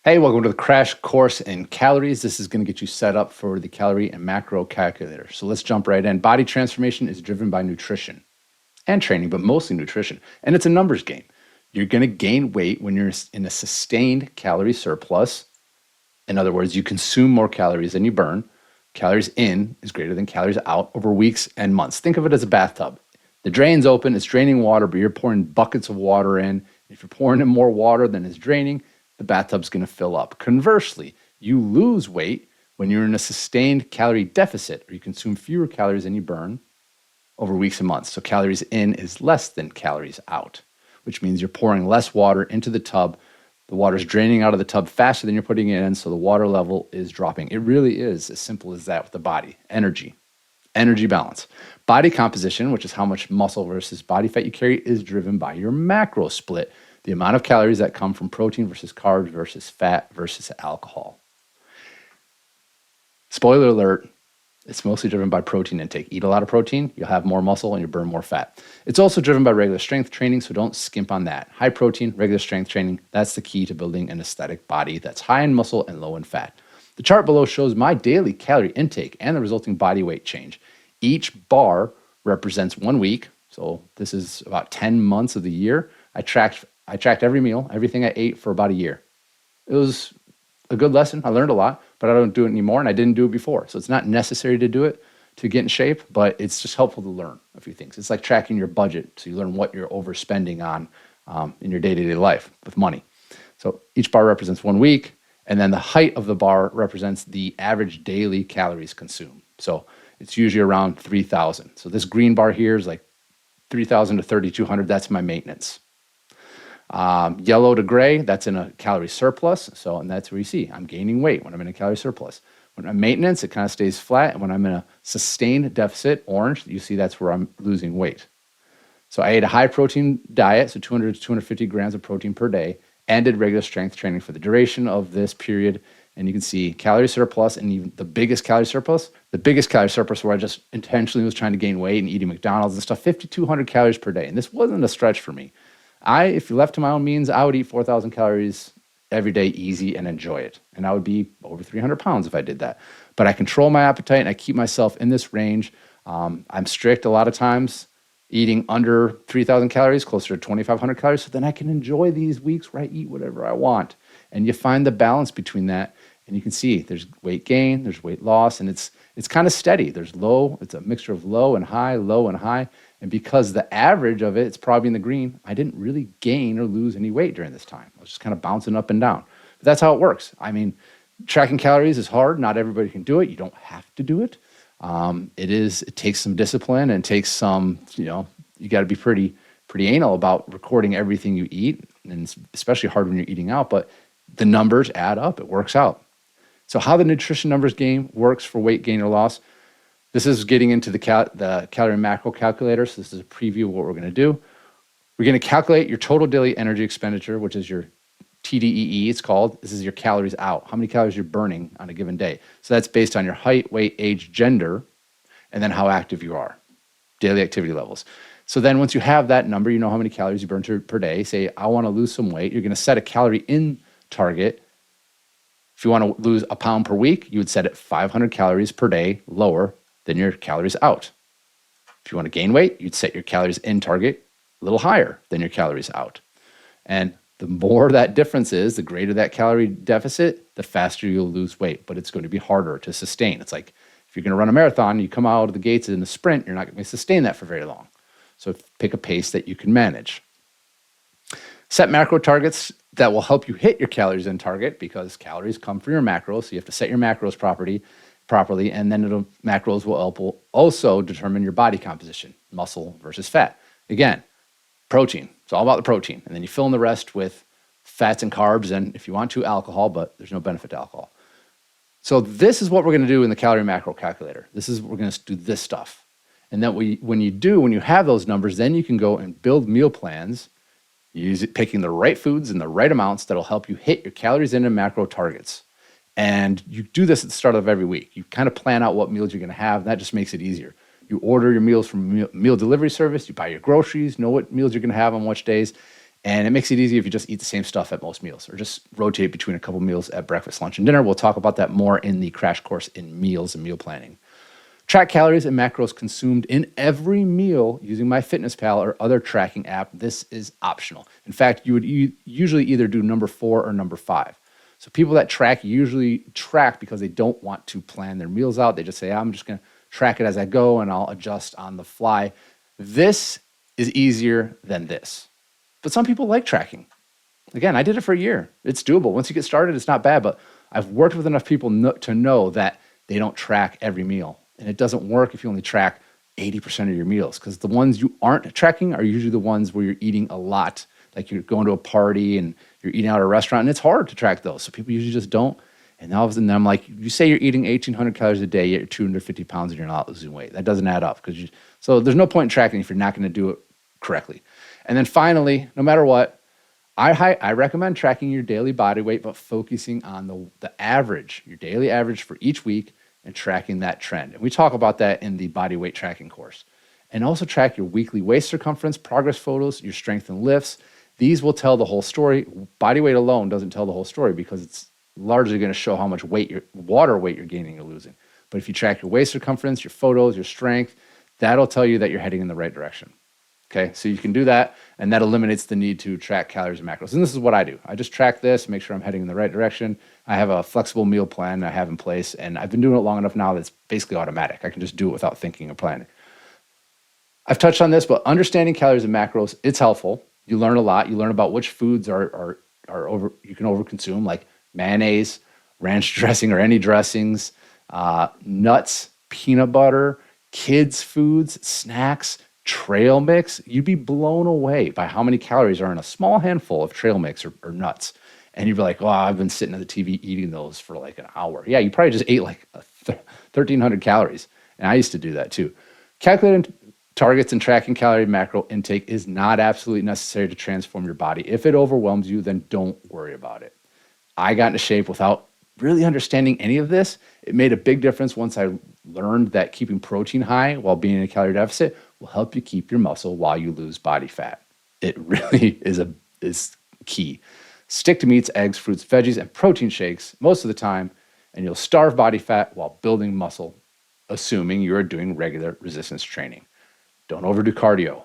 Hey, welcome to the crash course in calories. This is going to get you set up for the calorie and macro calculator. So let's jump right in. Body transformation is driven by nutrition and training, but mostly nutrition. And it's a numbers game. You're going to gain weight when you're in a sustained calorie surplus. In other words, you consume more calories than you burn. Calories in is greater than calories out over weeks and months. Think of it as a bathtub. The drain's open, it's draining water, but you're pouring buckets of water in. If you're pouring in more water than is draining, the bathtub's going to fill up. Conversely, you lose weight when you're in a sustained calorie deficit or you consume fewer calories than you burn over weeks and months. So calories in is less than calories out, which means you're pouring less water into the tub. The water's draining out of the tub faster than you're putting it in, so the water level is dropping. It really is as simple as that with the body. Energy balance. Body composition, which is how much muscle versus body fat you carry, is driven by your macro split, the amount of calories that come from protein versus carbs versus fat versus alcohol. Spoiler alert, it's mostly driven by protein intake. Eat a lot of protein, you'll have more muscle and you burn more fat. It's also driven by regular strength training, so don't skimp on that. High protein, regular strength training, that's the key to building an aesthetic body that's high in muscle and low in fat. The chart below shows my daily calorie intake and the resulting body weight change. Each bar represents 1 week, so this is about 10 months of the year. I tracked every meal, everything I ate for about a year. It was a good lesson. I learned a lot, but I don't do it anymore, and I didn't do it before. So it's not necessary to do it to get in shape, but it's just helpful to learn a few things. It's like tracking your budget, so you learn what you're overspending on in your day-to-day life with money. So each bar represents 1 week, and then the height of the bar represents the average daily calories consumed. So it's usually around 3,000. So this green bar here is like 3,000 to 3,200. That's my maintenance. Yellow to gray, that's in a calorie surplus. And that's where you see I'm gaining weight when I'm in a calorie surplus. When I'm maintenance, it kind of stays flat. And when I'm in a sustained deficit, orange, you see that's where I'm losing weight. So I ate a high protein diet, so 200 to 250 grams of protein per day, and did regular strength training for the duration of this period. And you can see calorie surplus and even the biggest calorie surplus where I just intentionally was trying to gain weight and eating McDonald's and stuff, 5,200 calories per day. And this wasn't a stretch for me. If you left to my own means, I would eat 4,000 calories every day easy and enjoy it. And I would be over 300 pounds if I did that. But I control my appetite and I keep myself in this range. I'm strict a lot of times, eating under 3,000 calories, closer to 2,500 calories. So then I can enjoy these weeks where I eat whatever I want. And you find the balance between that. And you can see there's weight gain, there's weight loss, and it's kind of steady. There's low, it's a mixture of low and high, low and high. And because the average of it's probably in the green, I didn't really gain or lose any weight during this time. I was just kind of bouncing up and down. But that's how it works. I mean, tracking calories is hard. Not everybody can do it. You don't have to do it. It takes some discipline and takes some, you got to be pretty anal about recording everything you eat. And it's especially hard when you're eating out, but the numbers add up. It works out. So how the nutrition numbers game works for weight gain or loss. This is getting into the calorie and macro calculator. So this is a preview of what we're going to do. We're going to calculate your total daily energy expenditure, which is your TDEE, it's called. This is your calories out, how many calories you're burning on a given day. So that's based on your height, weight, age, gender, and then how active you are, daily activity levels. So then once you have that number, you know how many calories you burn per day. Say, I want to lose some weight. You're going to set a calorie in target. If you want to lose a pound per week, you would set it 500 calories per day lower than your calories out. If you want to gain weight, you'd set your calories in target a little higher than your calories out. And the more that difference is, the greater that calorie deficit, the faster you'll lose weight, but it's going to be harder to sustain. It's like if you're going to run a marathon, you come out of the gates in a sprint, you're not going to sustain that for very long. So pick a pace that you can manage. Set macro targets that will help you hit your calories in target because calories come from your macros. So you have to set your macros properly, and then macros will also determine your body composition, muscle versus fat. Again, protein. It's all about the protein. And then you fill in the rest with fats and carbs, and if you want to, alcohol, but there's no benefit to alcohol. So this is what we're going to do in the calorie macro calculator. We're going to do this stuff. And then when you have those numbers, then you can go and build meal plans, picking the right foods and the right amounts that'll help you hit your calories in and macro targets. And you do this at the start of every week. You kind of plan out what meals you're going to have. That just makes it easier. You order your meals from meal delivery service. You buy your groceries, know what meals you're going to have on which days. And it makes it easy if you just eat the same stuff at most meals or just rotate between a couple meals at breakfast, lunch, and dinner. We'll talk about that more in the crash course in meals and meal planning. Track calories and macros consumed in every meal using MyFitnessPal or other tracking app. This is optional. In fact, you would usually either do number 4 or number 5. So people that track usually track because they don't want to plan their meals out. They just say, I'm just going to track it as I go and I'll adjust on the fly. This is easier than this. But some people like tracking. Again, I did it for a year. It's doable. Once you get started, it's not bad. But I've worked with enough people to know that they don't track every meal. And it doesn't work if you only track 80% of your meals, because the ones you aren't tracking are usually the ones where you're eating a lot. Like you're going to a party and you're eating out at a restaurant, and it's hard to track those. So people usually just don't. And all of a sudden, I'm like, you say you're eating 1,800 calories a day, yet you're 250 pounds and you're not losing weight. That doesn't add up. So there's no point in tracking if you're not going to do it correctly. And then finally, no matter what, I recommend tracking your daily body weight, but focusing on the average, your daily average for each week, and tracking that trend. And we talk about that in the body weight tracking course. And also track your weekly waist circumference, progress photos, your strength and lifts. These will tell the whole story. Body weight alone doesn't tell the whole story because it's largely going to show how much water weight you're gaining or losing. But if you track your waist circumference, your photos, your strength, that'll tell you that you're heading in the right direction. Okay, so you can do that, and that eliminates the need to track calories and macros. And this is what I do. I just track this, make sure I'm heading in the right direction. I have a flexible meal plan I have in place, and I've been doing it long enough now that it's basically automatic. I can just do it without thinking or planning. I've touched on this, but understanding calories and macros, it's helpful. You learn a lot. You learn about which foods you can overconsume, like mayonnaise, ranch dressing or any dressings, nuts, peanut butter, kids' foods, snacks, trail mix. You'd be blown away by how many calories are in a small handful of trail mix or nuts. And you'd be like, oh, I've been sitting at the TV eating those for like an hour. Yeah, you probably just ate like 1,300 calories. And I used to do that too. Calculating targets and tracking calorie and macro intake is not absolutely necessary to transform your body. If it overwhelms you, then don't worry about it. I got into shape without really understanding any of this. It made a big difference once I learned that keeping protein high while being in a calorie deficit will help you keep your muscle while you lose body fat. It really is key. Stick to meats, eggs, fruits, veggies, and protein shakes most of the time, and you'll starve body fat while building muscle, assuming you are doing regular resistance training. Don't overdo cardio.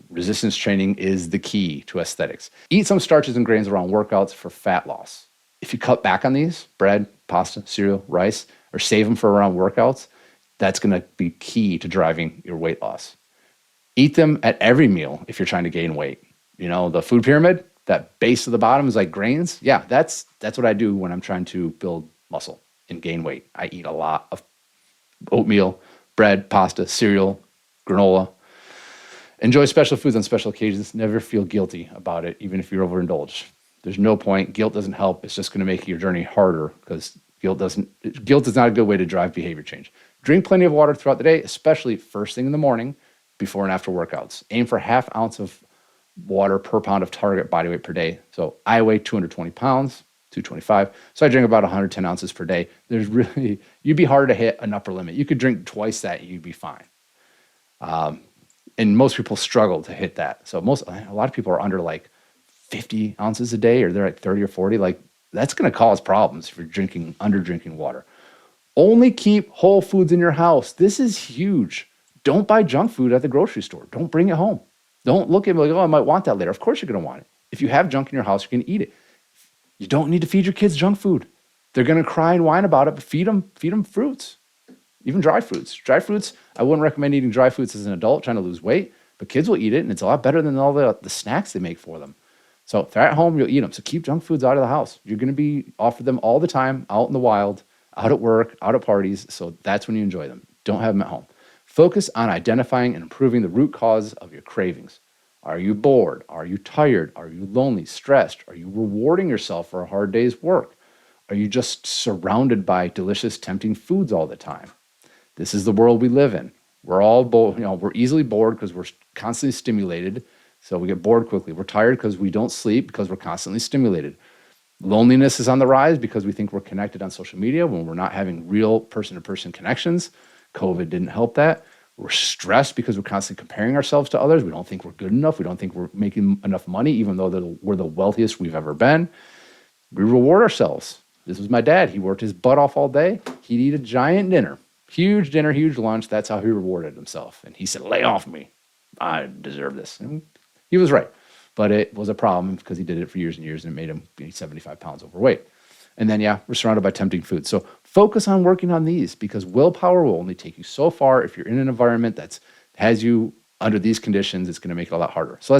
Resistance training is the key to aesthetics. Eat some starches and grains around workouts for fat loss. If you cut back on these, bread, pasta, cereal, rice, or save them for around workouts, that's going to be key to driving your weight loss. Eat them at every meal if you're trying to gain weight. You know, the food pyramid, that base of the bottom is like grains. Yeah, that's what I do when I'm trying to build muscle and gain weight. I eat a lot of oatmeal, bread, pasta, cereal, granola. Enjoy special foods on special occasions. Never feel guilty about it, even if you're overindulged. There's no point. Guilt doesn't help. It's just going to make your journey harder because guilt is not a good way to drive behavior change. Drink plenty of water throughout the day, especially first thing in the morning, before and after workouts. Aim for ½ ounce of water per pound of target body weight per day. So I weigh 220 pounds, 225. So I drink about 110 ounces per day. You'd be hard to hit an upper limit. You could drink twice that, you'd be fine. And most people struggle to hit that. So a lot of people are under like 50 ounces a day, or they're at 30 or 40. Like that's going to cause problems if you're under drinking water. Only keep whole foods in your house. This is huge. Don't buy junk food at the grocery store. Don't bring it home. Don't look at it like, oh, I might want that later. Of course you're going to want it. If you have junk in your house, you're going to eat it. You don't need to feed your kids junk food. They're going to cry and whine about it, but feed them fruits, even dry fruits. Dry fruits, I wouldn't recommend eating dry fruits as an adult trying to lose weight, but kids will eat it, and it's a lot better than all the snacks they make for them. So if they're at home, you'll eat them. So keep junk foods out of the house. You're going to be offered them all the time, out in the wild, out at work, out at parties. So that's when you enjoy them. Don't have them at home. Focus on identifying and improving the root cause of your cravings. Are you bored? Are you tired? Are you lonely, stressed? Are you rewarding yourself for a hard day's work? Are you just surrounded by delicious, tempting foods all the time? This is the world we live in. We're all we're easily bored because we're constantly stimulated. So we get bored quickly. We're tired because we don't sleep because we're constantly stimulated. Loneliness is on the rise because we think we're connected on social media when we're not having real person-to-person connections. COVID didn't help that. We're stressed because we're constantly comparing ourselves to others. We don't think we're good enough. We don't think we're making enough money, even though we're the wealthiest we've ever been. We reward ourselves. This was my dad. He worked his butt off all day. He'd eat a giant dinner, huge lunch. That's how he rewarded himself. And he said, lay off me. I deserve this. And he was right. But it was a problem because he did it for years and years, and it made him 75 pounds overweight. And then, we're surrounded by tempting foods. So focus on working on these, because willpower will only take you so far. If you're in an environment that has you under these conditions, it's going to make it a lot harder. So let's